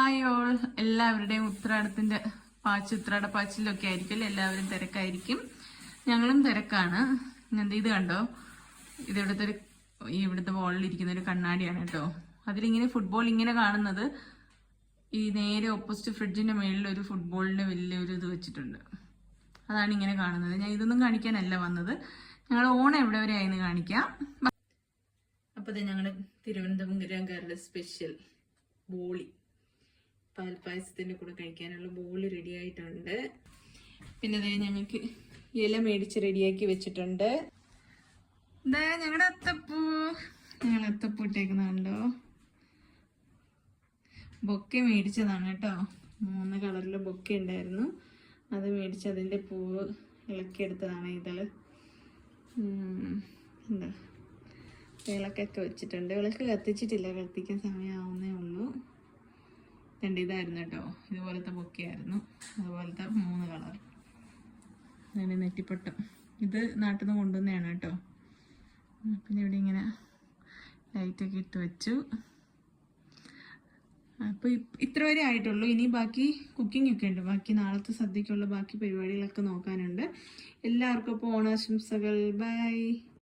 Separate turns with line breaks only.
Hi all, എല്ലാവരുടെയും ഉത്രാടത്തിന്റെ ഉത്രാടപ്പാച്ചിലൊക്കെ ആയിരിക്കും. എല്ലാവരും തിരക്കായിരിക്കും, ഞങ്ങളും തിരക്കാണ്. ഇത് കണ്ടോ, ഇവിടുത്തെ വോളിലിരിക്കുന്ന ഒരു കണ്ണാടിയാണ് കേട്ടോ. അതിലിങ്ങനെ ഫുട്ബോൾ ഇങ്ങനെ കാണുന്നത് ഈ നേരെ ഓപ്പോസിറ്റ് ഫ്രിഡ്ജിന്റെ മേളിൽ ഒരു ഫുട്ബോളിന്റെ വലിയൊരു ഇത് വെച്ചിട്ടുണ്ട്. അതാണ് ഇങ്ങനെ കാണുന്നത്. ഞാൻ ഇതൊന്നും കാണിക്കാനല്ല വന്നത്, ഞങ്ങൾ ഓണം എവിടെ വരെ ആയെന്ന് കാണിക്കാം. അപ്പൊ ഞങ്ങളുടെ തിരുവനന്തപുരംകാരുടെ സ്പെഷ്യൽ ബോളി, പാൽപ്പായസത്തിന്റെ കൂടെ കഴിക്കാനുള്ള ബോളി റെഡി ആയിട്ടുണ്ട്. പിന്നെ ഞങ്ങൾക്ക് ഇല മേടിച്ച് റെഡിയാക്കി വെച്ചിട്ടുണ്ട്. ഞങ്ങളുടെ അത്തപ്പൂ ഇട്ടേക്കുന്നുണ്ടോ, ബൊക്കെ മേടിച്ചതാണ് കേട്ടോ. 3 കളറിലെ ബൊക്കെ ഉണ്ടായിരുന്നു, അത് മേടിച്ച് അതിന്റെ പൂവ് ഇളക്കിയെടുത്തതാണ്. ഇതള് എന്താ വിളക്കൊക്കെ വെച്ചിട്ടുണ്ട്. വിളക്ക് കത്തിച്ചിട്ടില്ല, കത്തിക്കാൻ സമയമാവുന്നേ ഉള്ളൂ. ഇതായിരുന്നു കേട്ടോ, ഇതുപോലത്തെ ബൊക്കെയായിരുന്നു. അതുപോലത്തെ 3 കളർ. അതിൻ്റെ നെറ്റിപ്പട്ടം ഇത് നാട്ടിൽ നിന്ന് കൊണ്ടുവന്നതാണ് കേട്ടോ. പിന്നെ ഇവിടെ ഇങ്ങനെ ലൈറ്റൊക്കെ ഇട്ട് വെച്ചു. അപ്പോൾ ഇത്ര വരെ ആയിട്ടുള്ളൂ. ഇനി ബാക്കി കുക്കിംഗ് ഒക്കെ ഉണ്ട്, ബാക്കി നാളത്തെ സദ്യക്കുള്ള ബാക്കി പരിപാടികളൊക്കെ നോക്കാനുണ്ട്. എല്ലാവർക്കും അപ്പോൾ ഓണാശംസകൾ. ബൈ.